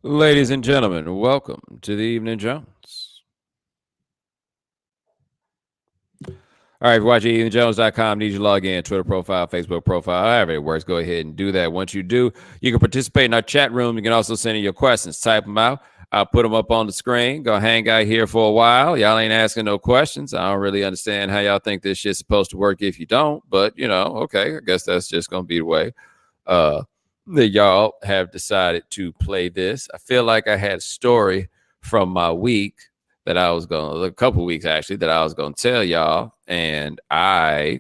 Ladies and gentlemen, welcome to the Evening Jones. All right, if you're watching eveningjones.com, need you to log in, Twitter profile, Facebook profile, however it works, go ahead and do that. Once you do, you can participate in our chat room. You can also send in your questions. Type them out. I'll put them up on the screen. Go hang out here for a while. Y'all ain't asking no questions. I don't really understand how y'all think this shit's supposed to work if you don't. But, okay, I guess that's just going to be the way that y'all have decided to play this. I feel like I had a story from my week that I was a couple weeks actually, that I was going to tell y'all, and I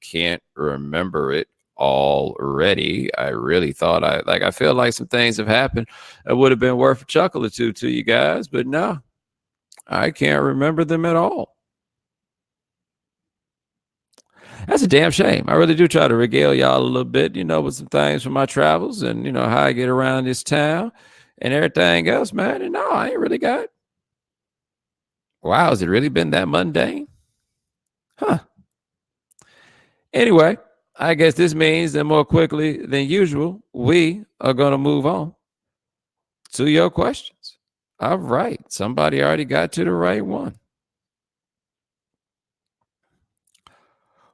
can't remember it already. I really thought I feel like some things have happened that would have been worth a chuckle or two to you guys, but no, I can't remember them at all. That's a damn shame. I really do try to regale y'all a little bit, with some things from my travels and, how I get around this town and everything else, man. And no, I ain't really got it. Wow, has it really been that mundane? Huh. Anyway, I guess this means that more quickly than usual, we are going to move on to your questions. All right. Somebody already got to the right one.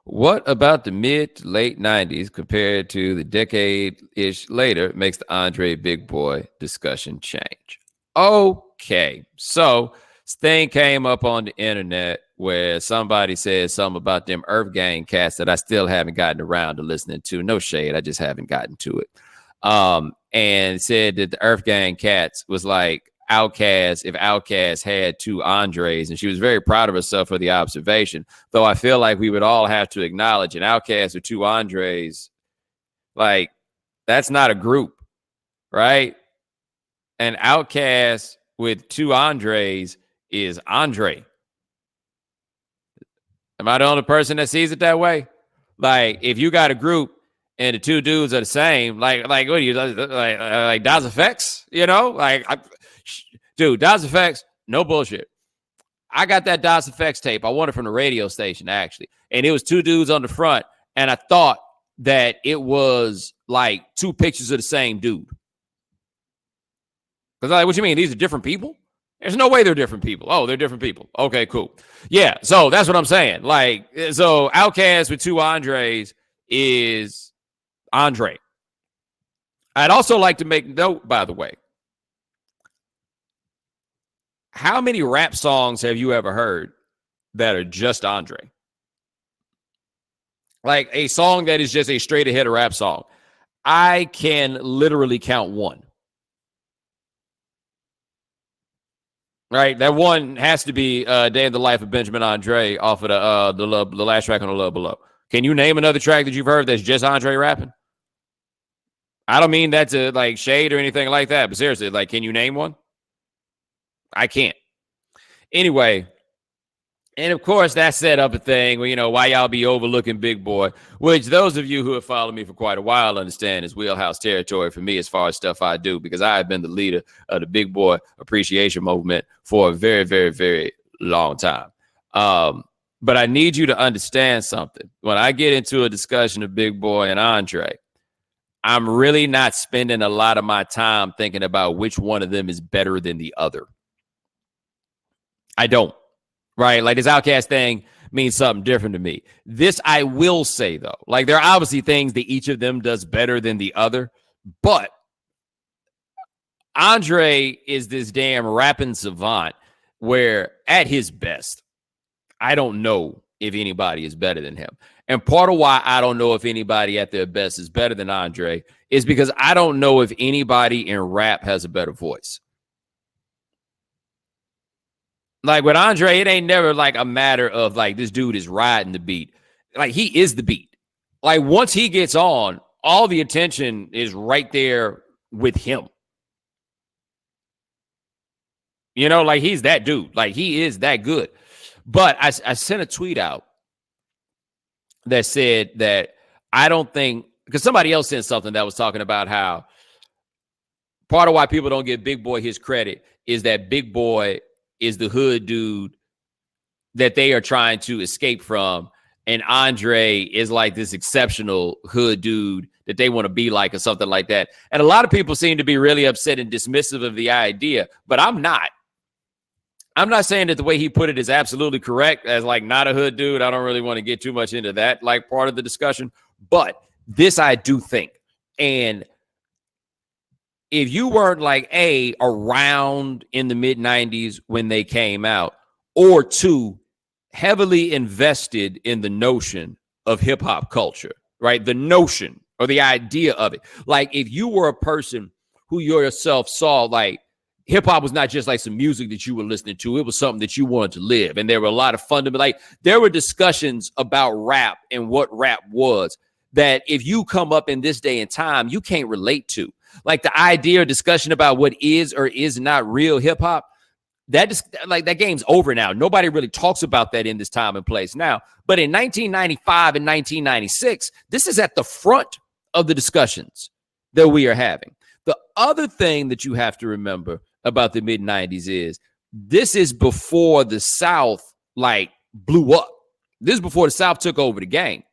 What about the mid to late 90s compared to the decade-ish later makes the Andre Big Boi discussion change? Okay, so this thing came up on the internet where somebody said something about them Earth Gang cats that I still haven't gotten around to listening to. No shade, I just haven't gotten to it. And said that the Earth Gang cats was like Outkast if Outkast had two Andres, and she was very proud of herself for the observation. Though I feel like we would all have to acknowledge an Outkast with two Andres, like that's not a group, right? An Outkast with two Andres is Andre. Am I the only person that sees it that way? Like if you got a group and the two dudes are the same, like what are you like Das Effects? Dude, Das Effects, no bullshit. I got that Das Effects tape. I won it from the radio station, actually. And it was two dudes on the front. And I thought that it was like two pictures of the same dude. Because like, what you mean? These are different people? There's no way they're different people. Oh, they're different people. Okay, cool. Yeah, so that's what I'm saying. Like, so Outkast with two Andres is Andre. I'd also like to make note, by the way, how many rap songs have you ever heard that are just Andre? Like a song that is just a straight ahead rap song. I can literally count one. Right? That one has to be Day in the Life of Benjamin Andre off of the last track on The Love Below. Can you name another track that you've heard that's just Andre rapping? I don't mean that to like shade or anything like that, but seriously, like, can you name one? I can't. Anyway, and of course, that set up a thing where, why y'all be overlooking Big Boi, which those of you who have followed me for quite a while understand is wheelhouse territory for me as far as stuff I do, because I have been the leader of the Big Boi appreciation movement for a very, very, very long time. But I need you to understand something. When I get into a discussion of Big Boi and Andre, I'm really not spending a lot of my time thinking about which one of them is better than the other. I don't, right? Like this Outkast thing means something different to me. This I will say, though. Like there are obviously things that each of them does better than the other, but Andre is this damn rapping savant where at his best, I don't know if anybody is better than him. And part of why I don't know if anybody at their best is better than Andre is because I don't know if anybody in rap has a better voice. Like with Andre, it ain't never like a matter of like this dude is riding the beat. Like he is the beat. Like once he gets on, all the attention is right there with him. Like he's that dude. Like he is that good. But I sent a tweet out that said that I don't think, because somebody else sent something that was talking about how part of why people don't give Big Boi his credit is that Big Boi is the hood dude that they are trying to escape from and Andre is like this exceptional hood dude that they want to be like or something like that. And a lot of people seem to be really upset and dismissive of the idea, but I'm not. I'm not saying that the way he put it is absolutely correct as like not a hood dude. I don't really want to get too much into that like part of the discussion, but this I do think. And if you weren't like around in the mid 90s when they came out, or two, heavily invested in the notion of hip hop culture, right? The notion or the idea of it. Like if you were a person who yourself saw like hip hop was not just like some music that you were listening to, it was something that you wanted to live. And there were a lot of fundamental, like there were discussions about rap and what rap was that if you come up in this day and time, you can't relate to. Like the idea or discussion about what is or is not real hip hop, that game's over now. Nobody really talks about that in this time and place now. But in 1995 and 1996, this is at the front of the discussions that we are having. The other thing that you have to remember about the mid 90s is this is before the South like blew up. This is before the South took over the game.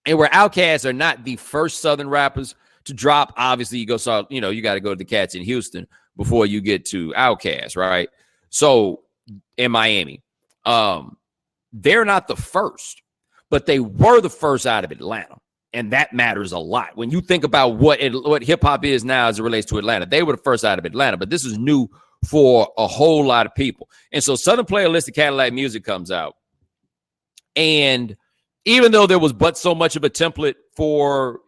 And where Outkast are not the first Southern rappers to drop, obviously you got to go to the cats in Houston before you get to Outkast, right? So in Miami, they're not the first, but they were the first out of Atlanta. And that matters a lot. When you think about what hip hop is now as it relates to Atlanta, they were the first out of Atlanta, but this is new for a whole lot of people. And so Southern Playalistic Cadillac Music comes out. And even though there was but so much of a template for,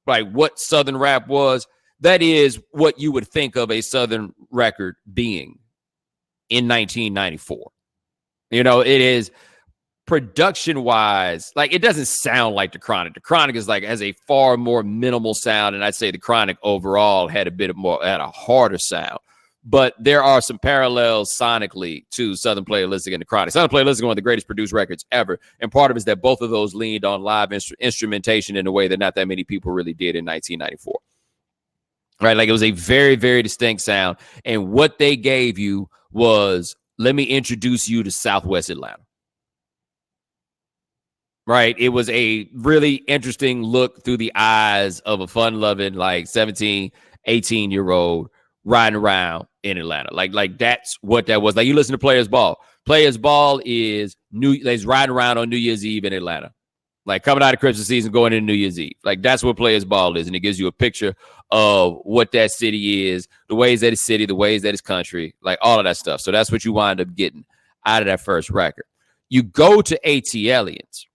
like what Southern rap was, that is what you would think of a Southern record being in 1994. It is production wise, like it doesn't sound like the Chronic. The Chronic is like has a far more minimal sound, and I'd say the Chronic overall had a harder sound. But there are some parallels sonically to Southern Playalistic and the Chronic. Southern Playalistic is one of the greatest produced records ever, and part of it is that both of those leaned on live instrumentation in a way that not that many people really did in 1994. Right, like it was a very, very distinct sound, and what they gave you was, let me introduce you to Southwest Atlanta. Right. It was a really interesting look through the eyes of a fun-loving, like 17, 18-year-old riding around in Atlanta. Like that's what that was. Like you listen to Players Ball. Players Ball is riding around on New Year's Eve in Atlanta. Like coming out of Christmas season, going into New Year's Eve. Like that's what Players Ball is. And it gives you a picture of what that city is, the ways that it's city, the ways that it's country, like all of that stuff. So that's what you wind up getting out of that first record. You go to AT Aliens.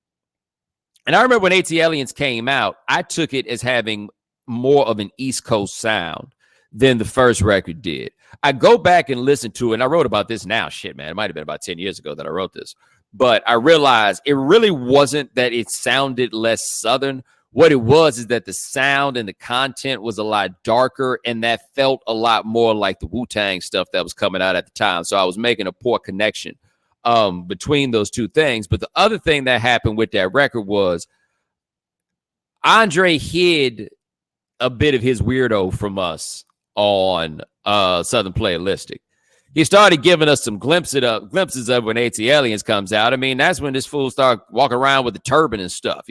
And I remember when AT Aliens came out, I took it as having more of an East Coast sound than the first record did. I go back and listen to it, and I wrote about this now. Shit, man, it might have been about 10 years ago that I wrote this. But I realized it really wasn't that it sounded less Southern. What it was is that the sound and the content was a lot darker, and that felt a lot more like the Wu-Tang stuff that was coming out at the time. So I was making a poor connection between those two things. But the other thing that happened with that record was Andre hid a bit of his weirdo from us on Southern Playalistic. He started giving us some glimpses of when AT Aliens comes out. I mean, that's when this fool started walking around with the turban and stuff,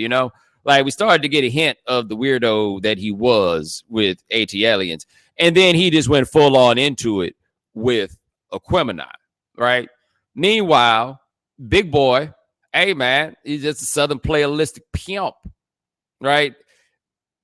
Like we started to get a hint of the weirdo that he was with AT Aliens. And then he just went full on into it with Aquemini, right? Meanwhile, Big Boi, hey man, he's just a Southern Playalistic pimp, right?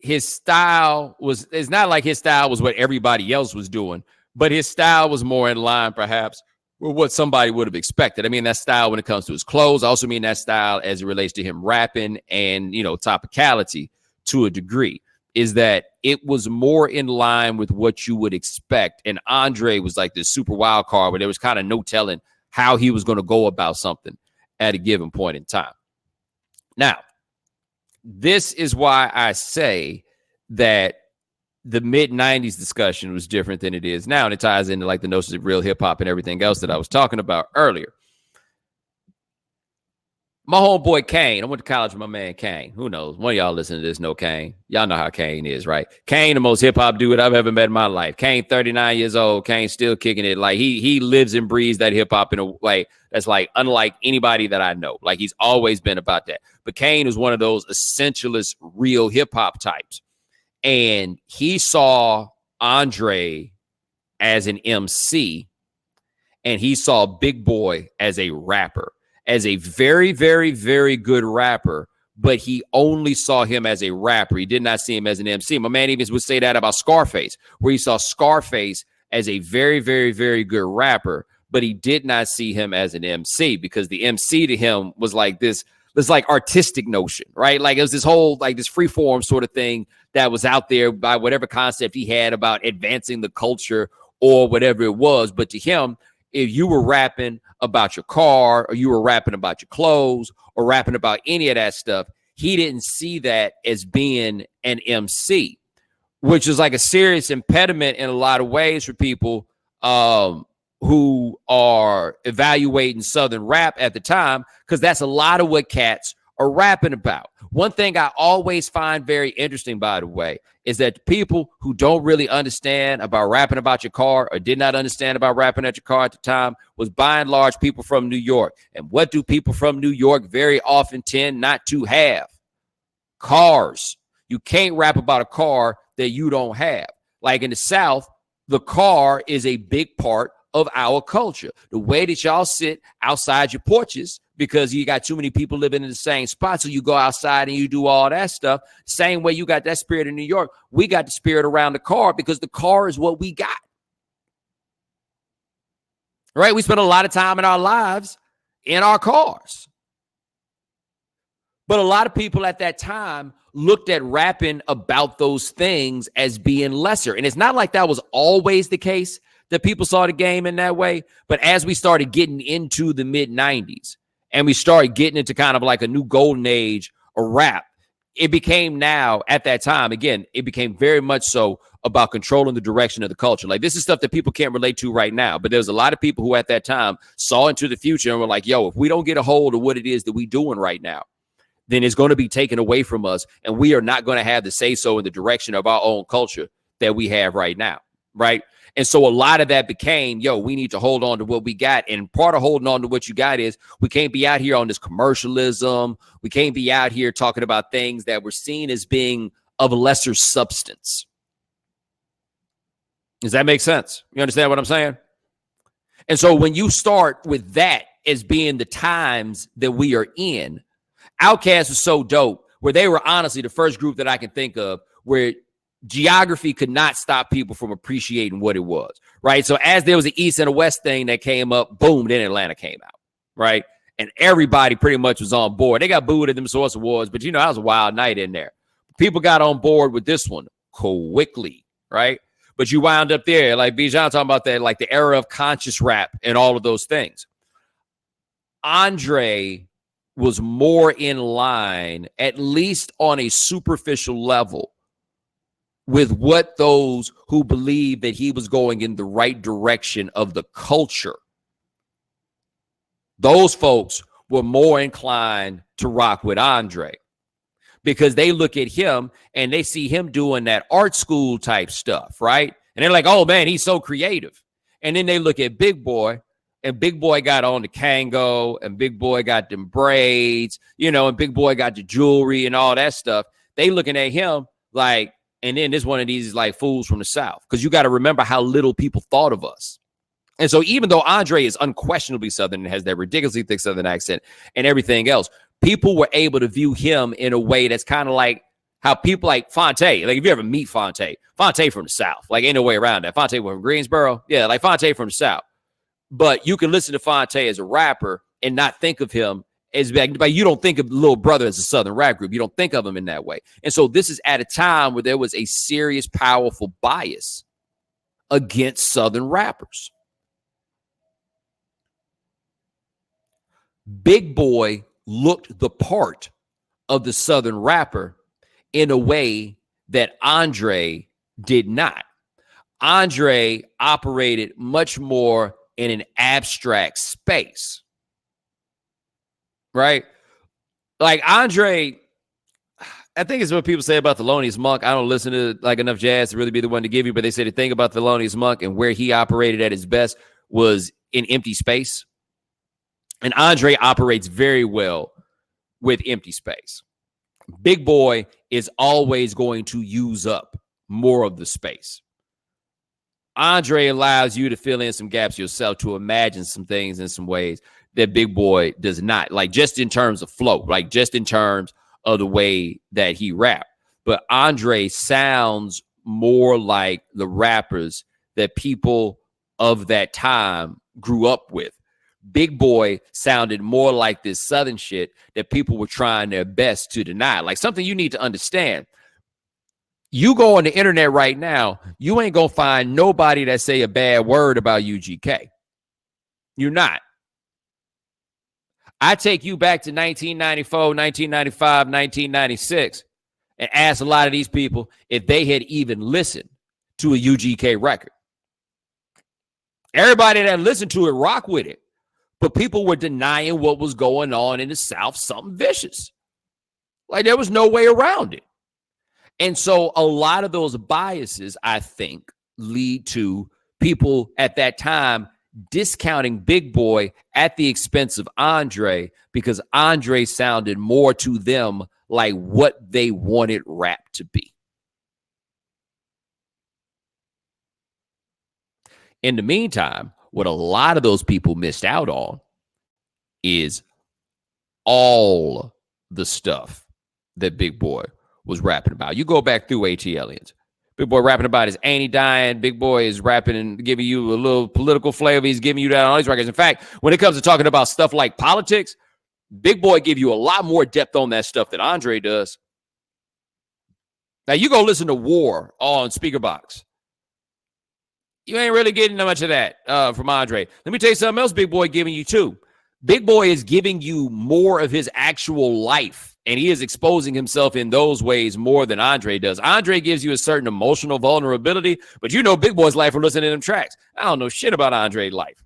It's not like his style was what everybody else was doing, but his style was more in line perhaps with what somebody would have expected. I mean, that style when it comes to his clothes, I also mean that style as it relates to him rapping and, topicality to a degree, is that it was more in line with what you would expect. And Andre was like this super wild card where there was kind of no telling how he was going to go about something at a given point in time. Now, this is why I say that the mid-90s discussion was different than it is now, and it ties into like the notions of real hip-hop and everything else that I was talking about earlier. My homeboy Kane. I went to college with my man Kane. Who knows? One of y'all listening to this know Kane. Y'all know how Kane is, right? Kane, the most hip-hop dude I've ever met in my life. Kane, 39 years old. Kane still kicking it. Like he lives and breathes that hip-hop in a way that's like unlike anybody that I know. Like he's always been about that. But Kane is one of those essentialist real hip-hop types. And he saw Andre as an MC, and he saw Big Boi as a rapper, as a very, very, very good rapper, but he only saw him as a rapper. He did not see him as an MC. My man even would say that about Scarface, where he saw Scarface as a very, very, very good rapper, but he did not see him as an MC, because the MC to him was like this like artistic notion, right? Like it was this whole, like this free form sort of thing that was out there by whatever concept he had about advancing the culture or whatever it was. But to him, if you were rapping about your car, or you were rapping about your clothes, or rapping about any of that stuff, he didn't see that as being an MC, which is like a serious impediment in a lot of ways for people who are evaluating Southern rap at the time, because that's a lot of what cats are rapping about. One thing I always find very interesting, by the way, is that people who don't really understand about rapping about your car, or did not understand about rapping at your car at the time, was by and large people from New York. And what do people from New York very often tend not to have? Cars. You can't rap about a car that you don't have. Like in the South, the car is a big part of our culture. The way that y'all sit outside your porches because you got too many people living in the same spot, so you go outside and you do all that stuff. Same way you got that spirit in New York, we got the spirit around the car, because the car is what we got. Right? We spend a lot of time in our lives in our cars. But a lot of people at that time looked at rapping about those things as being lesser. And it's not like that was always the case, that people saw the game in that way. But as we started getting into the mid-90s, and we started getting into kind of like a new golden age of rap, it became now, at that time, again, it became very much so about controlling the direction of the culture. Like, this is stuff that people can't relate to right now. But there's a lot of people who at that time saw into the future and were like, yo, if we don't get a hold of what it is that we're doing right now, then it's going to be taken away from us. And we are not going to have the say-so in the direction of our own culture that we have right now, right? And so a lot of that became, yo, we need to hold on to what we got. And part of holding on to what you got is we can't be out here on this commercialism. We can't be out here talking about things that we're seen as being of a lesser substance. Does that make sense? You understand what I'm saying? And so when you start with that as being the times that we are in, Outkast was so dope, where they were honestly the first group that I can think of where geography could not stop people from appreciating what it was, right? So as there was an East and a West thing that came up, boom, then Atlanta came out, right? And everybody pretty much was on board. They got booed at them Source Awards, but that was a wild night in there. People got on board with this one quickly, right? But you wound up there, like Bijan talking about that, like the era of conscious rap and all of those things. Andre was more in line, at least on a superficial level, with what those who believed that he was going in the right direction of the culture. Those folks were more inclined to rock with Andre, because they look at him and they see him doing that art school type stuff, right? And they're like, oh man, he's so creative. And then they look at Big Boi, and Big Boi got on the Kango, and Big Boi got them braids, and Big Boi got the jewelry and all that stuff. They looking at him like, and then there's one of these like fools from the South, because you got to remember how little people thought of us. And so even though Andre is unquestionably Southern and has that ridiculously thick Southern accent and everything else, people were able to view him in a way that's kind of like how people like Fonte, like if you ever meet Fonte from the South, like ain't no way around that. Fonte from Greensboro. Yeah, like Fonte from the South. But you can listen to Fonte as a rapper and not think of him as like, you don't think of Lil Brother as a Southern rap group. You don't think of him in that way. And so this is at a time where there was a serious, powerful bias against Southern rappers. Big Boi looked the part of the Southern rapper in a way that Andre did not. Andre operated much more in an abstract space, right? like Andre, I think it's what people say about Thelonious Monk. I don't listen to like enough jazz to really be the one to give you, but they say the thing about Thelonious Monk and where he operated at his best was in empty space. And Andre operates very well with empty space. Big Boi is always going to use up more of the space. Andre allows you to fill in some gaps yourself, to imagine some things in some ways that Big Boi does not, like just in terms of flow, like just in terms of the way that he rap. But Andre sounds more like the rappers that people of that time grew up with. Big Boi sounded more like this Southern shit that people were trying their best to deny. Like something you need to understand. You go on the internet right now, you ain't gonna find nobody that say a bad word about UGK. You're not. I take you back to 1994, 1995, 1996, and ask a lot of these people if they had even listened to a UGK record. Everybody that listened to it rock with it, but people were denying what was going on in the South, something vicious. Like there was no way around it. And so a lot of those biases, I think, lead to people at that time discounting Big Boi at the expense of Andre because Andre sounded more to them like what they wanted rap to be. In the meantime, what a lot of those people missed out on is all the stuff that Big Boi was rapping about. You go back through ATLians. Big Boi rapping about his auntie dying. Big Boi is rapping and giving you a little political flavor. He's giving you that on all these records. In fact, when it comes to talking about stuff like politics, Big Boi give you a lot more depth on that stuff than Andre does. Now, you go listen to War on Speakerbox. You ain't really getting much of that from Andre. Let me tell you something else Big Boi giving you too. Big Boi is giving you more of his actual life, and he is exposing himself in those ways more than Andre does. Andre gives you a certain emotional vulnerability, but you know Big Boi's life from listening to them tracks. I don't know shit about Andre's life.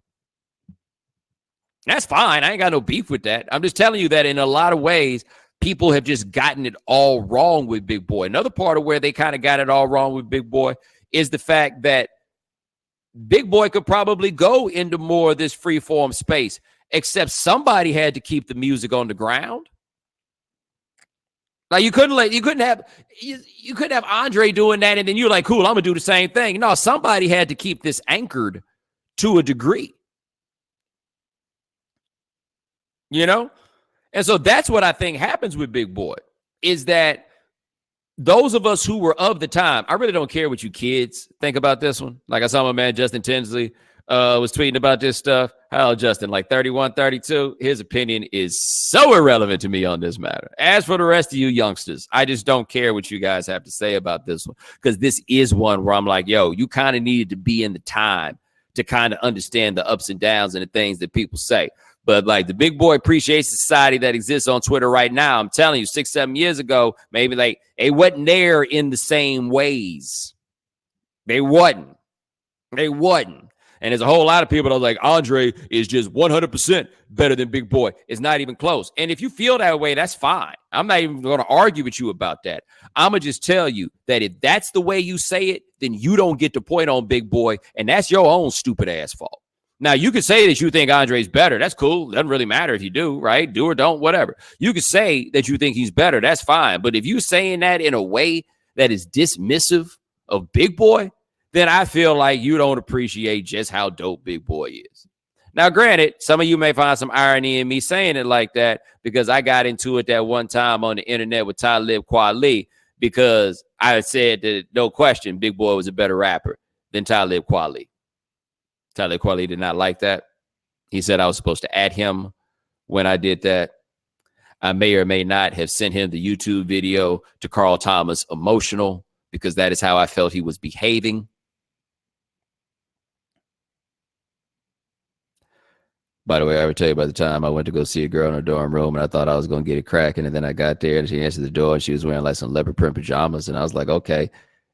That's fine. I ain't got no beef with that. I'm just telling you that in a lot of ways, people have just gotten it all wrong with Big Boi. Another part of where they kind of got it all wrong with Big Boi is the fact that Big Boi could probably go into more of this free-form space, except somebody had to keep the music on the ground. Like you couldn't have Andre doing that, and then you're like, cool, I'm gonna do the same thing. No, somebody had to keep this anchored to a degree. You know? And so that's what I think happens with Big Boi, is that those of us who were of the time, I really don't care what you kids think about this one. Like I saw my man Justin Tinsley was tweeting about this stuff. How old Justin? Like 31, 32? His opinion is so irrelevant to me on this matter. As for the rest of you youngsters, I just don't care what you guys have to say about this one, because this is one where I'm like, yo, you kind of needed to be in the time to kind of understand the ups and downs and the things that people say. But like the Big Boi Appreciation Society that exists on Twitter right now, I'm telling you, 6-7 years ago, maybe like they wasn't there in the same ways. They wasn't. And there's a whole lot of people that are like, Andre is just 100% better than Big Boi. It's not even close. And if you feel that way, that's fine. I'm not even going to argue with you about that. I'm going to just tell you that if that's the way you say it, then you don't get the point on Big Boi, and that's your own stupid ass fault. Now, you could say that you think Andre's better. That's cool. Doesn't really matter if you do, right? Do or don't, whatever. You could say that you think he's better. That's fine. But if you're saying that in a way that is dismissive of Big Boi, then I feel like you don't appreciate just how dope Big Boi is. Now, granted, some of you may find some irony in me saying it like that because I got into it that one time on the internet with Talib Kweli because I said that, no question, Big Boi was a better rapper than Talib Kweli. Talib Kweli did not like that. He said I was supposed to add him when I did that. I may or may not have sent him the YouTube video to Carl Thomas emotional because that is how I felt he was behaving. By the way, I ever tell you about the time I went to go see a girl in her dorm room and I thought I was going to get it cracking. And then I got there and she answered the door and she was wearing like some leopard print pajamas. And I was like, okay.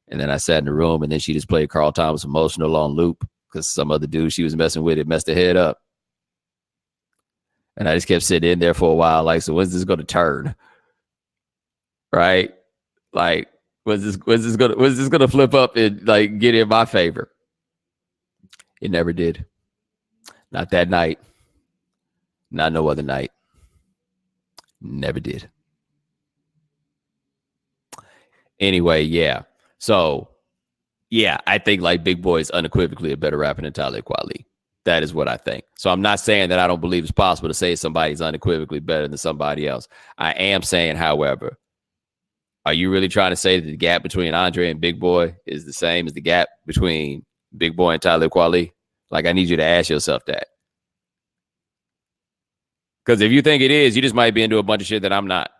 And then I sat in the room and then she just played Carl Thomas emotional on loop because some other dude she was messing with it messed her head up. And I just kept sitting in there for a while, like, so when's this going to turn? Right? Like, when's this going to flip up and like get in my favor? It never did. Not that night. Not no other night. Never did. Anyway, yeah. So, yeah, I think like Big Boi is unequivocally a better rapper than Talib Kweli. That is what I think. So I'm not saying that I don't believe it's possible to say somebody's unequivocally better than somebody else. I am saying, however, are you really trying to say that the gap between Andre and Big Boi is the same as the gap between Big Boi and Talib Kweli? Like, I need you to ask yourself that. Because if you think it is, you just might be into a bunch of shit that I'm not.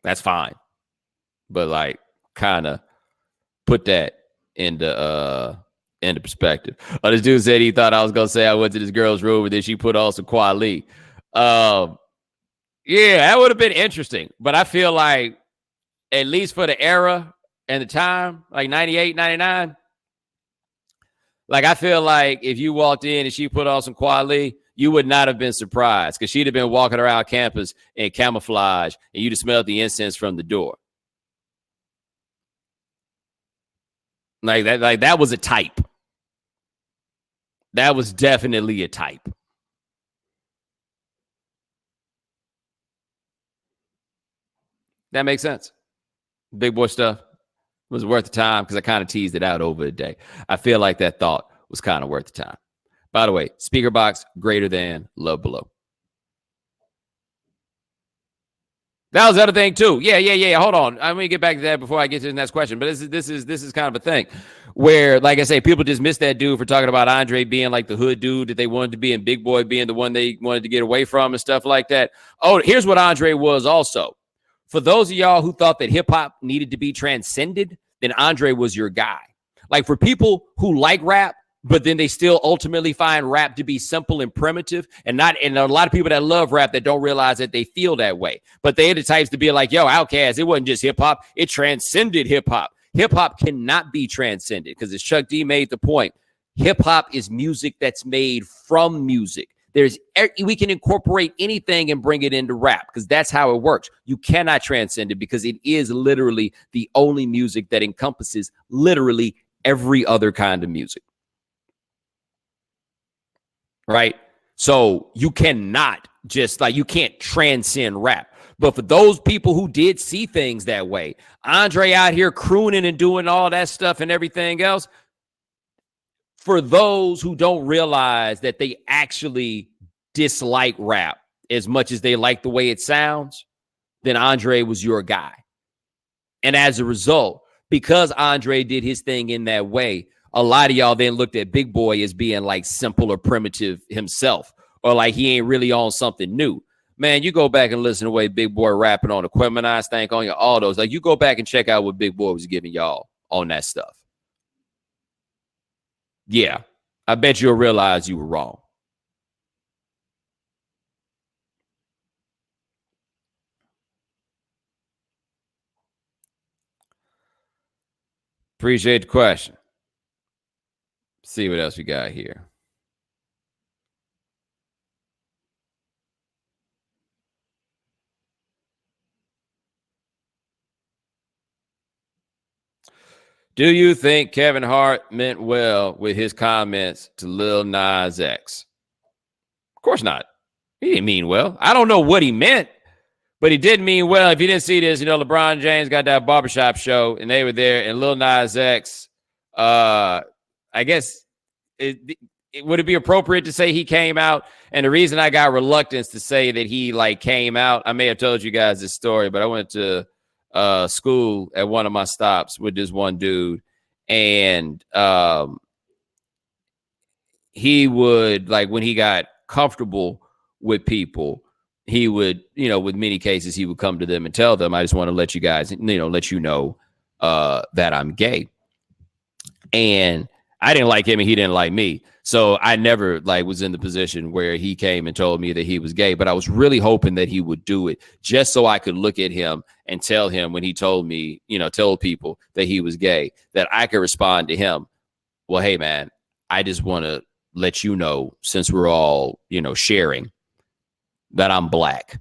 That's fine. But like, kind of put that into perspective. This dude said he thought I was gonna say I went to this girl's room and then she put on some Kweli. Yeah, that would have been interesting. But I feel like, at least for the era and the time, like 98, 99, like I feel like if you walked in and she put on some Kweli, you would not have been surprised because she'd have been walking around campus in camouflage and you'd have smelled the incense from the door. Like that was a type. That was definitely a type. That makes sense. Big Boi stuff was worth the time because I kind of teased it out over a day. I feel like that thought was kind of worth the time. By the way, speaker box greater than Love Below. That was the other thing too. Yeah. Hold on. I'm gonna get back to that before I get to the next question. But this is kind of a thing where, like I say, people dismiss that dude for talking about Andre being like the hood dude that they wanted to be, and Big Boi being the one they wanted to get away from and stuff like that. Oh, here's what Andre was also. For those of y'all who thought that hip hop needed to be transcended, then Andre was your guy. Like, for people who like rap, but then they still ultimately find rap to be simple and primitive, and a lot of people that love rap that don't realize that they feel that way. But they're the types to be like, yo, Outkast, it wasn't just hip hop, it transcended hip hop. Hip hop cannot be transcended because, as Chuck D made the point, hip hop is music that's made from music. We can incorporate anything and bring it into rap because that's how it works. You cannot transcend it because it is literally the only music that encompasses literally every other kind of music. Right? So you cannot just like, you can't transcend rap. But for those people who did see things that way, Andre out here crooning and doing all that stuff and everything else, for those who don't realize that they actually dislike rap as much as they like the way it sounds, then Andre was your guy. And as a result, because Andre did his thing in that way, a lot of y'all then looked at Big Boi as being like simple or primitive himself, or like he ain't really on something new. Man, you go back and listen to the way Big Boi rapping on Equipment Stank on your all those. Like, you go back and check out what Big Boi was giving y'all on that stuff. Yeah, I bet you'll realize you were wrong. Appreciate the question. See what else we got here. Do you think Kevin Hart meant well with his comments to Lil Nas X? Of course not. He didn't mean well. I don't know what he meant, but he did mean well. If you didn't see this, LeBron James got that barbershop show, and they were there, and Lil Nas X, I guess, would it be appropriate to say he came out? And the reason I got reluctance to say that he like came out, I may have told you guys this story, but I went to school at one of my stops with this one dude, and he would, like, when he got comfortable with people, he would, with many cases, he would come to them and tell them, I just want to let you guys, let you know that I'm gay. And I didn't like him and he didn't like me. So I never was in the position where he came and told me that he was gay, but I was really hoping that he would do it just so I could look at him and tell him when he told me, told people that he was gay, that I could respond to him. Well, hey man, I just want to let you know, since we're all, sharing, that I'm black.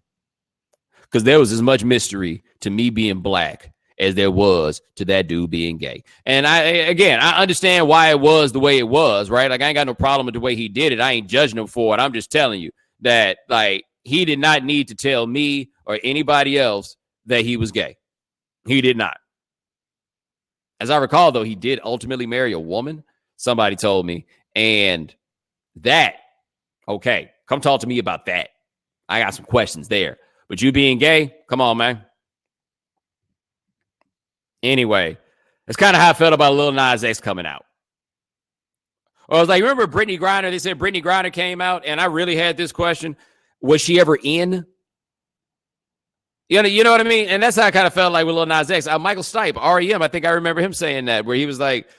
Because there was as much mystery to me being black as there was to that dude being gay. And I understand why it was the way it was, right? Like, I ain't got no problem with the way he did it. I ain't judging him for it. I'm just telling you that, like, he did not need to tell me or anybody else that he was gay. He did not. As I recall, though, he did ultimately marry a woman. Somebody told me. And that, okay, come talk to me about that. I got some questions there. But you being gay, come on, man. Anyway, that's kind of how I felt about Lil Nas X coming out. I was like, remember Brittany Griner? They said Brittany Griner came out, and I really had this question. Was she ever in? You know what I mean? And that's how I kind of felt like with Lil Nas X. Michael Stipe, REM, I think I remember him saying that, where he was like,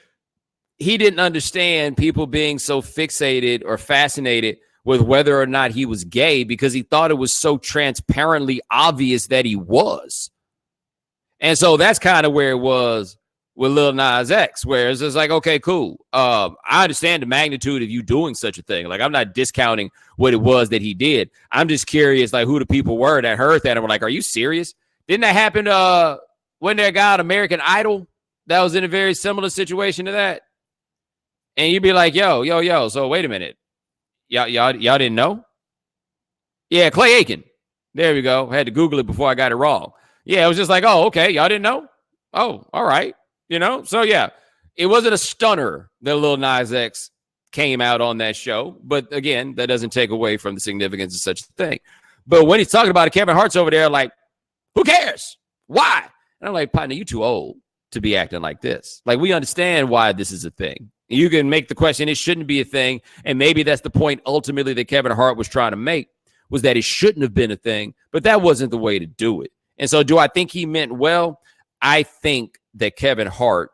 he didn't understand people being so fixated or fascinated with whether or not he was gay because he thought it was so transparently obvious that he was. And so that's kind of where it was with Lil Nas X, where it's just like, okay, cool. I understand the magnitude of you doing such a thing. Like, I'm not discounting what it was that he did. I'm just curious, like, who the people were that heard that and were like, are you serious? Didn't that happen when there got American Idol that was in a very similar situation to that? And you'd be like, yo, so wait a minute. Y'all didn't know? Yeah, Clay Aiken. There we go. I had to Google it before I got it wrong. Yeah, it was just like, oh, okay, y'all didn't know? Oh, all right. So yeah, it wasn't a stunner that Lil Nas X came out on that show. But again, that doesn't take away from the significance of such a thing. But when he's talking about it, Kevin Hart's over there like, who cares? Why? And I'm like, partner, you too old to be acting like this. Like, we understand why this is a thing. You can make the question, it shouldn't be a thing. And maybe that's the point ultimately that Kevin Hart was trying to make, was that it shouldn't have been a thing, but that wasn't the way to do it. And so do I think he meant well? I think that Kevin Hart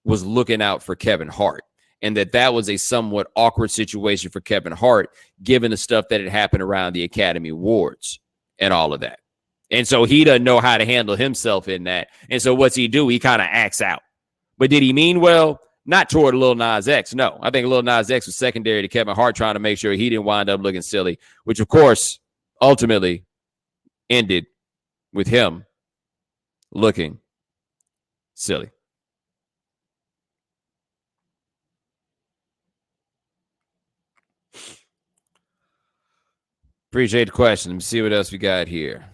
was looking out for Kevin Hart, and that was a somewhat awkward situation for Kevin Hart, given the stuff that had happened around the Academy Awards and all of that. And so he doesn't know how to handle himself in that. And so what's he do? He kind of acts out. But did he mean well? Not toward Lil Nas X. No, I think Lil Nas X was secondary to Kevin Hart, trying to make sure he didn't wind up looking silly, which, of course, ultimately ended with him looking silly. Appreciate the question. Let me see what else we got here.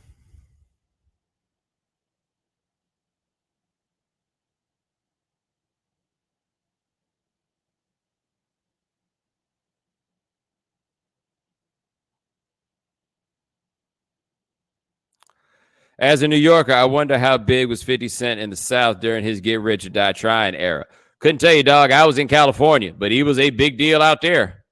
As a New Yorker, I wonder how big was 50 Cent in the South during his Get Rich or Die Trying era. Couldn't tell you, dog. I was in California, but he was a big deal out there.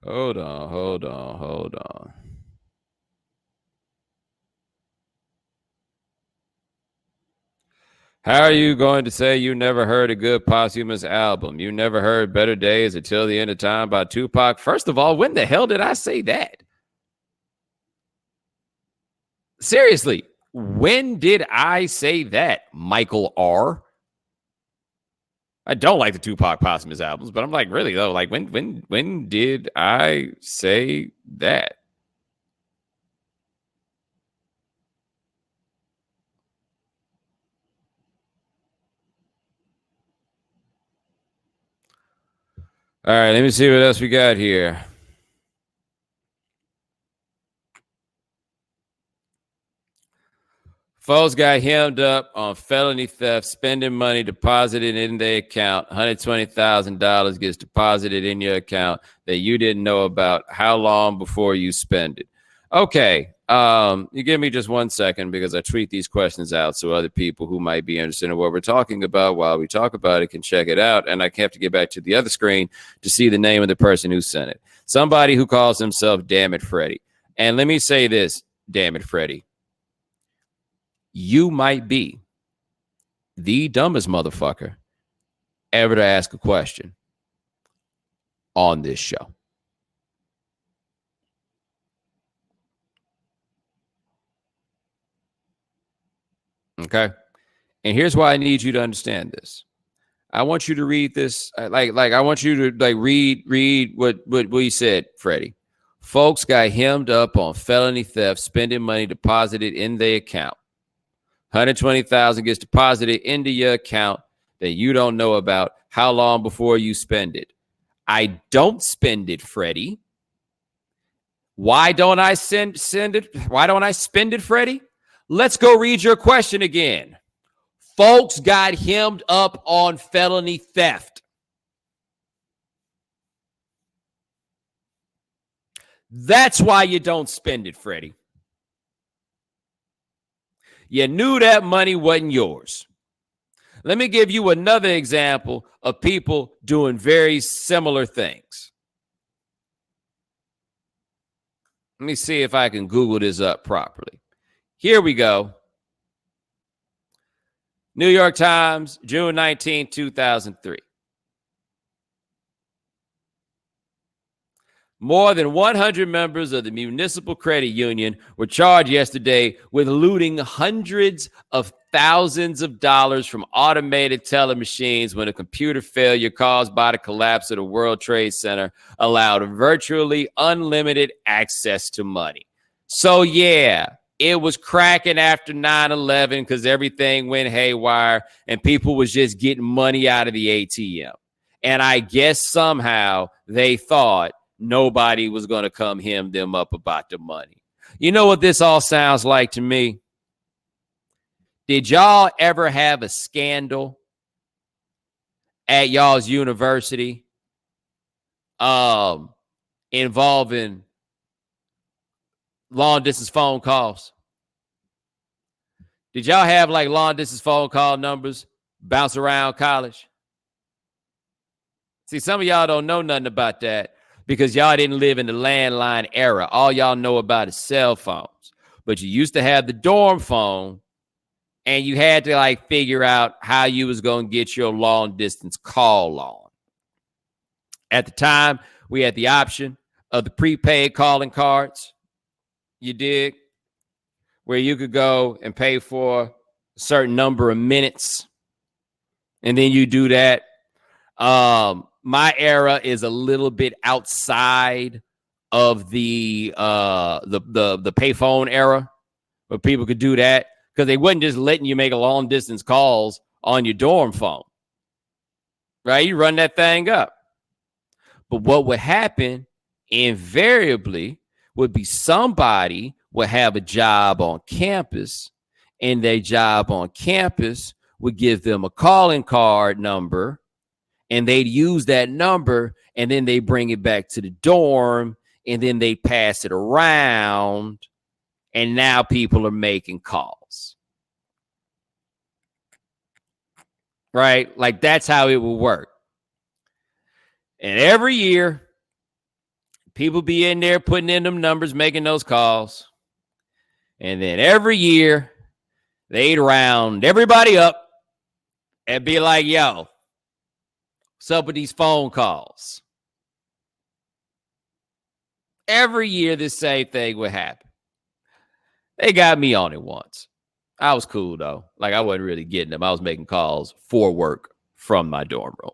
Hold on. How are you going to say you never heard a good posthumous album? You never heard Better Days or Till the End of Time by Tupac? First of all, when the hell did I say that? Seriously, when did I say that, Michael R.? I don't like the Tupac posthumous albums, but I'm like, really though, like when did I say that? All right, let me see what else we got here. Folks got hemmed up on felony theft, spending money deposited in their account. $120,000 gets deposited in your account that you didn't know about. How long before you spend it? Okay. You give me just 1 second because I tweet these questions out so other people who might be interested in what we're talking about while we talk about it can check it out. And I have to get back to the other screen to see the name of the person who sent it. Somebody who calls himself Damn It Freddy. And let me say this, Damn It Freddy. You might be the dumbest motherfucker ever to ask a question on this show. Okay. And here's why I need you to understand this. I want you to read this. I want you to read what we said, Freddie. Folks got hemmed up on felony theft, spending money deposited in their account. $120,000 gets deposited into your account that you don't know about. How long before you spend it? I don't spend it, Freddie. Why don't I send it? Why don't I spend it, Freddie? Let's go read your question again. Folks got hemmed up on felony theft. That's why you don't spend it, Freddie. You knew that money wasn't yours. Let me give you another example of people doing very similar things. Let me see if I can Google this up properly. Here we go. New York Times, June 19, 2003. More than 100 members of the Municipal Credit Union were charged yesterday with looting hundreds of thousands of dollars from automated teller machines when a computer failure caused by the collapse of the World Trade Center allowed virtually unlimited access to money. So, yeah, it was cracking after 9/11 because everything went haywire and people was just getting money out of the ATM. And I guess somehow they thought nobody was going to come hem them up about the money. You know what this all sounds like to me? Did y'all ever have a scandal at y'all's university involving long distance phone calls? Did y'all have like long distance phone call numbers bounce around college? See, some of y'all don't know nothing about that because y'all didn't live in the landline era. All y'all know about is cell phones. But you used to have the dorm phone and you had to like figure out how you was going to get your long distance call on. At the time, we had the option of the prepaid calling cards. You dig? Where you could go and pay for a certain number of minutes. And then you do that. My era is a little bit outside of the payphone era where people could do that because they wasn't just letting you make a long distance calls on your dorm phone. Right? You run that thing up. But what would happen invariably would be somebody would have a job on campus, and their job on campus would give them a calling card number, and they'd use that number, and then they bring it back to the dorm, and then they pass it around, and now people are making calls. Right? Like that's how it will work. And every year, people be in there putting in them numbers, making those calls. And then every year, they'd round everybody up and be like, yo, what's up with these phone calls? Every year, this same thing would happen. They got me on it once. I was cool, though. Like, I wasn't really getting them. I was making calls for work from my dorm room.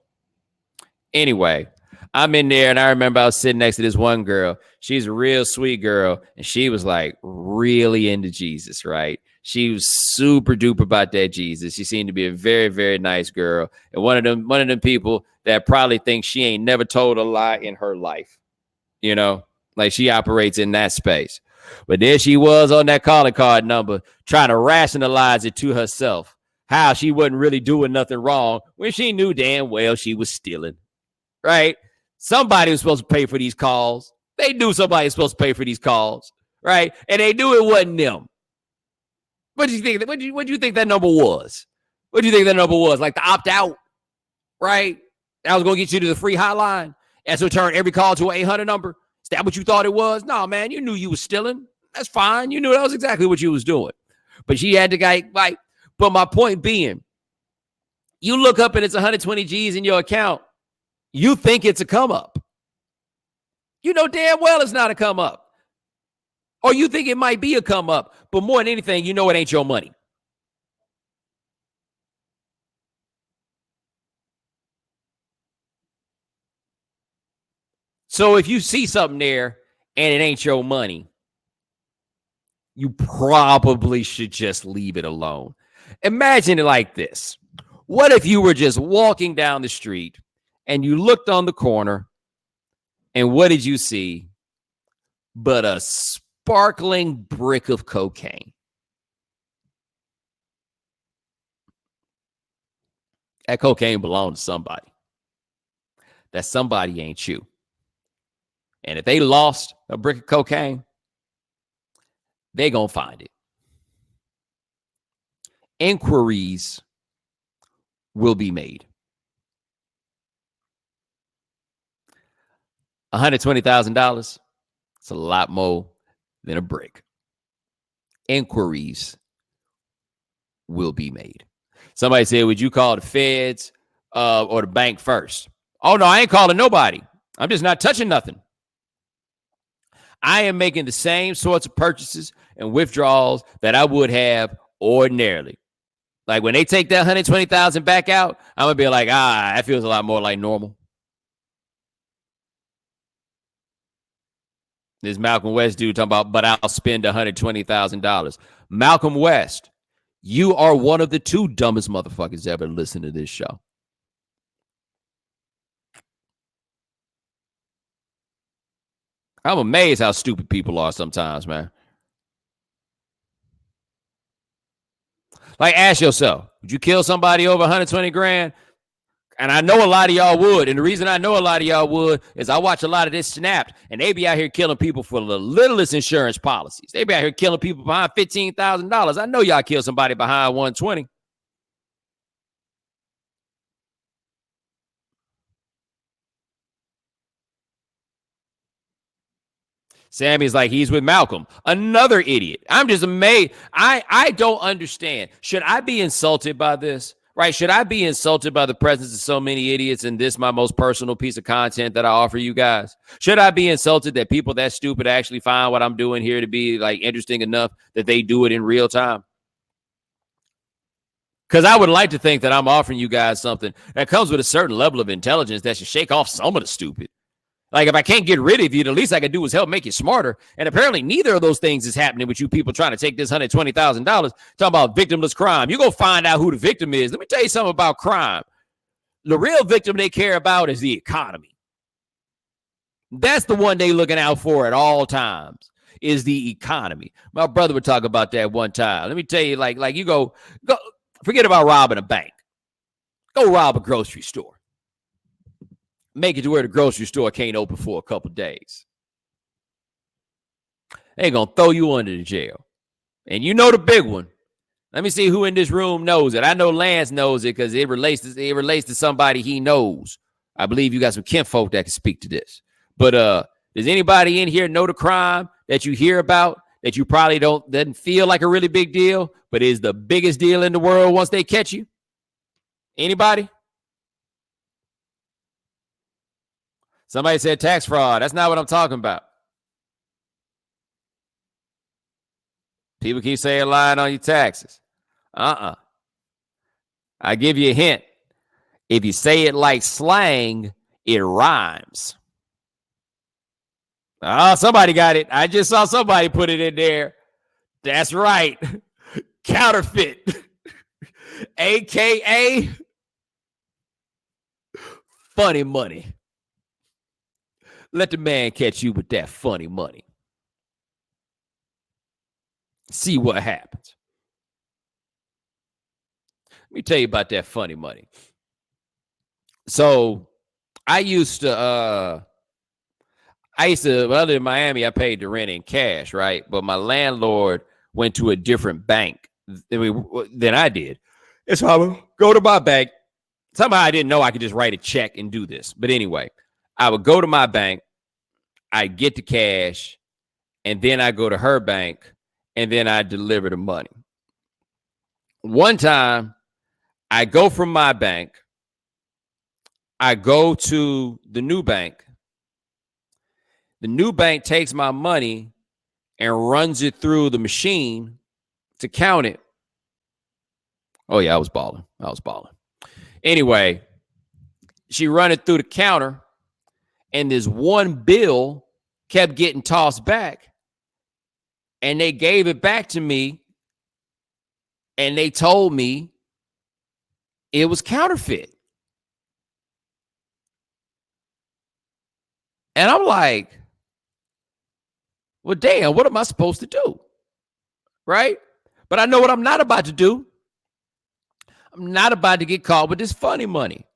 Anyway, I'm in there, and I remember I was sitting next to this one girl. She's a real sweet girl, and she was, like, really into Jesus, right? She was super duper about that Jesus. She seemed to be a very, very nice girl, and one of them people that probably thinks she ain't never told a lie in her life, you know? Like, she operates in that space. But there she was on that calling card number trying to rationalize it to herself, how she wasn't really doing nothing wrong when she knew damn well she was stealing, right? Somebody was supposed to pay for these calls. They knew somebody was supposed to pay for these calls, right? And they knew it wasn't them. What do you think? What do you think that number was? What do you think that number was? Like the opt out, right? That was going to get you to the free hotline. That's what turned every call to an 800 number. Is that what you thought it was? No, man, you knew you was stealing. That's fine. You knew that was exactly what you was doing. But she had to like. But my point being, you look up and it's 120 G's in your account. You think it's a come up. You know damn well it's not a come up. Or you think it might be a come up. But more than anything, you know it ain't your money. So if you see something there and it ain't your money, you probably should just leave it alone. Imagine it like this. What if you were just walking down the street and you looked on the corner and what did you see but a sparkling brick of cocaine? That cocaine belonged to somebody. That somebody ain't you. And if they lost a brick of cocaine, they gonna find it. Inquiries will be made. $120,000. It's a lot more than a brick. Inquiries will be made. Somebody said, would you call the feds or the bank first? Oh, no, I ain't calling nobody. I'm just not touching nothing. I am making the same sorts of purchases and withdrawals that I would have ordinarily. Like when they take that 120,000 back out, I'm going to be like, that feels a lot more like normal. This Malcolm West dude talking about, but I'll spend $120,000. Malcolm West, you are one of the two dumbest motherfuckers ever listen to this show. I'm amazed how stupid people are sometimes, man. Like, ask yourself, would you kill somebody over 120 grand? And I know a lot of y'all would. And the reason I know a lot of y'all would is I watch a lot of this Snapped, and they be out here killing people for the littlest insurance policies. They be out here killing people behind $15,000. I know y'all kill somebody behind 120. Sammy's like, he's with Malcolm. Another idiot. I'm just amazed. I don't understand. Should I be insulted by this? Right? Should I be insulted by the presence of so many idiots in this, my most personal piece of content that I offer you guys? Should I be insulted that people that stupid actually find what I'm doing here to be like interesting enough that they do it in real time? Because I would like to think that I'm offering you guys something that comes with a certain level of intelligence that should shake off some of the stupid. Like, if I can't get rid of you, the least I can do is help make you smarter. And apparently neither of those things is happening with you people trying to take this $120,000. Talking about victimless crime. You go find out who the victim is. Let me tell you something about crime. The real victim they care about is the economy. That's the one they looking out for at all times, is the economy. My brother would talk about that one time. Let me tell you, like you go forget about robbing a bank. Go rob a grocery store. Make it to where the grocery store can't open for a couple days. They're going to throw you under the jail. And you know the big one. Let me see who in this room knows it. I know Lance knows it because it relates to somebody he knows. I believe you got some kinfolk that can speak to this. But does anybody in here know the crime that you hear about that you probably doesn't feel like a really big deal, but is the biggest deal in the world once they catch you? Anybody? Somebody said tax fraud. That's not what I'm talking about. People keep saying lying on your taxes. I give you a hint. If you say it like slang, it rhymes. Somebody got it. I just saw somebody put it in there. That's right. Counterfeit. AKA funny money. Let the man catch you with that funny money. See what happens. Let me tell you about that funny money. So I used to I used to, well, in Miami, I paid the rent in cash, right? But my landlord went to a different bank than I did. And so I would go to my bank. Somehow I didn't know I could just write a check and do this. But anyway, I would go to my bank, I get the cash, and then I go to her bank, and then I deliver the money. One time, I go from my bank, I go to the new bank. The new bank takes my money and runs it through the machine to count it. Oh, yeah, I was balling. Anyway, she run it through the counter, and this one bill kept getting tossed back, and they gave it back to me, and they told me it was counterfeit. And I'm like, well, damn, what am I supposed to do? Right? But I know what I'm not about to do. I'm not about to get caught with this funny money.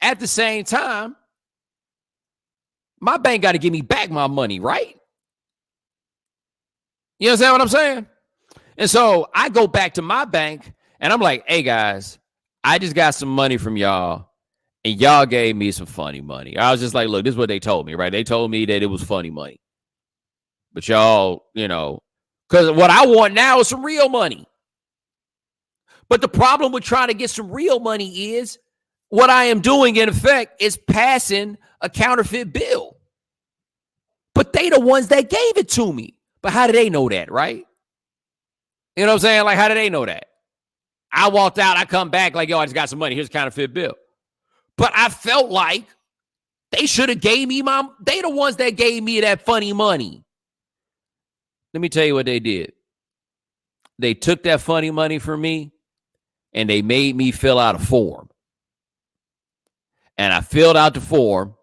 At the same time, my bank got to give me back my money, right? You understand what I'm saying? And so I go back to my bank and I'm like, hey, guys, I just got some money from y'all and y'all gave me some funny money. I was just like, look, this is what they told me, right? They told me that it was funny money. But y'all, because what I want now is some real money. But the problem with trying to get some real money is what I am doing, in effect, is passing a counterfeit bill. But they the ones that gave it to me. But how do they know that, right? You know what I'm saying? Like, how do they know that? I walked out, I come back like, yo, I just got some money. Here's a counterfeit bill. But I felt like they should have gave me they the ones that gave me that funny money. Let me tell you what they did. They took that funny money from me and they made me fill out a form. And I filled out the form.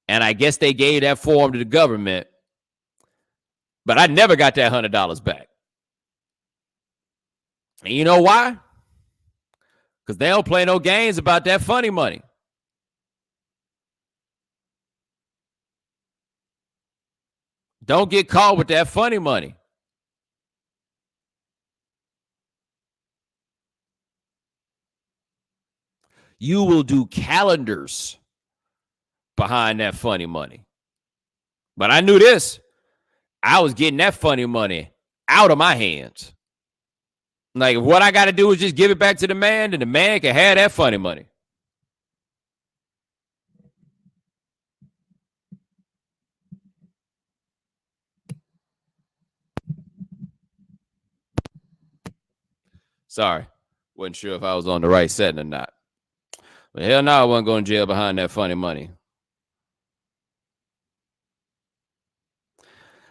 And I guess they gave that form to the government. But I never got that $100 back. And you know why? Because they don't play no games about that funny money. Don't get caught with that funny money. You will do calendars behind that funny money. But I knew this. I was getting that funny money out of my hands. Like, what I got to do is just give it back to the man, and the man can have that funny money. Sorry. Wasn't sure if I was on the right setting or not. But hell no, I wasn't going to jail behind that funny money.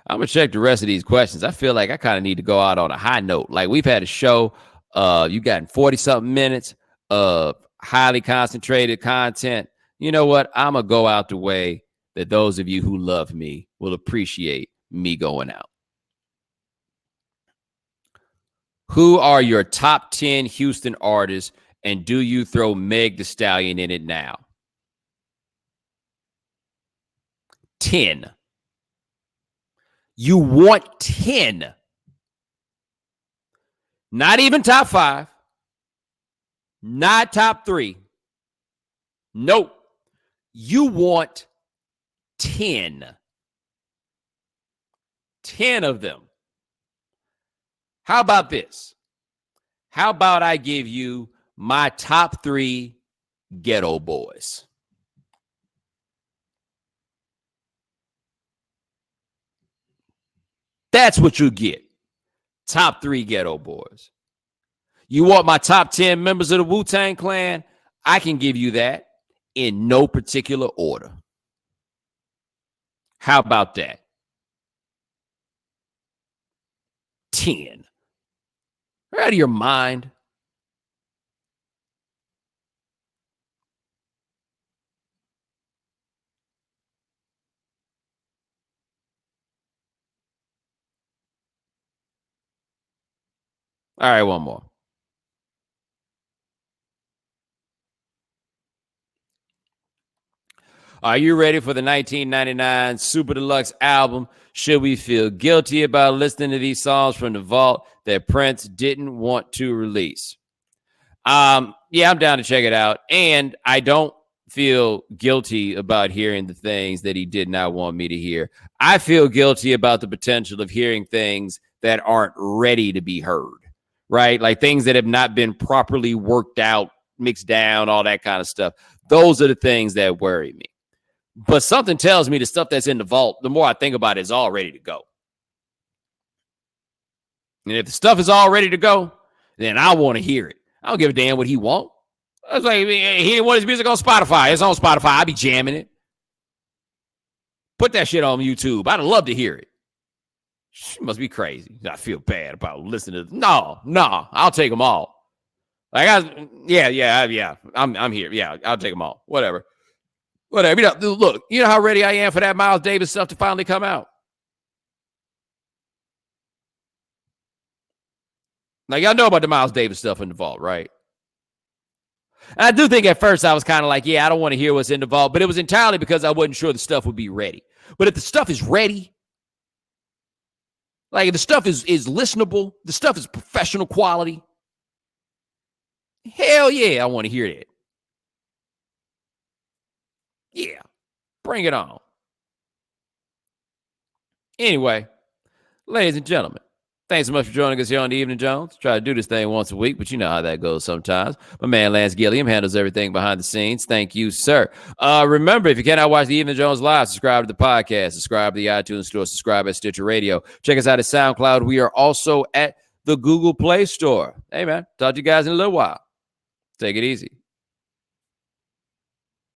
I'm going to check the rest of these questions. I feel like I kind of need to go out on a high note. Like, we've had a show. You got 40-something minutes of highly concentrated content. You know what? I'm going to go out the way that those of you who love me will appreciate me going out. Who are your top 10 Houston artists, and do you throw Meg Thee Stallion in it now? 10. You want 10. Not even top 5. Not top 3. Nope. You want 10. 10 of them. How about this? How about I give you my top 3 ghetto boys? That's what you get. Top 3 ghetto boys. You want my top 10 members of the Wu-Tang Clan? I can give you that in no particular order. How about that? 10. You're out of your mind. All right, one more. Are you ready for the 1999 Super Deluxe album? Should we feel guilty about listening to these songs from the vault that Prince didn't want to release? Yeah, I'm down to check it out. And I don't feel guilty about hearing the things that he did not want me to hear. I feel guilty about the potential of hearing things that aren't ready to be heard, right? Like things that have not been properly worked out, mixed down, all that kind of stuff. Those are the things that worry me. But something tells me the stuff that's in the vault, the more I think about it, is all ready to go. And if the stuff is all ready to go, then I want to hear it. I don't give a damn what he wants. I was like, he didn't want his music on Spotify. It's on Spotify. I be jamming it. Put that shit on YouTube. I'd love to hear it. She must be crazy. I feel bad about listening to. No, I'll take them all. Like, yeah. I'm here. Yeah, I'll take them all. Whatever. Look, you know how ready I am for that Miles Davis stuff to finally come out. Like, y'all know about the Miles Davis stuff in the vault, right? And I do think at first I was kind of like, yeah, I don't want to hear what's in the vault, but it was entirely because I wasn't sure the stuff would be ready. But if the stuff is ready, like if the stuff is listenable, the stuff is professional quality, hell yeah, I want to hear that. Yeah, bring it on. Anyway, ladies and gentlemen, thanks so much for joining us here on the Evening Jones. Try to do this thing once a week, but you know how that goes sometimes. My man Lance Gilliam handles everything behind the scenes. Thank you, sir. Remember, if you cannot watch the Evening Jones live, subscribe to the podcast, subscribe to the iTunes Store, subscribe at Stitcher Radio. Check us out at SoundCloud. We are also at the Google Play Store. Hey, man, talk to you guys in a little while. Take it easy.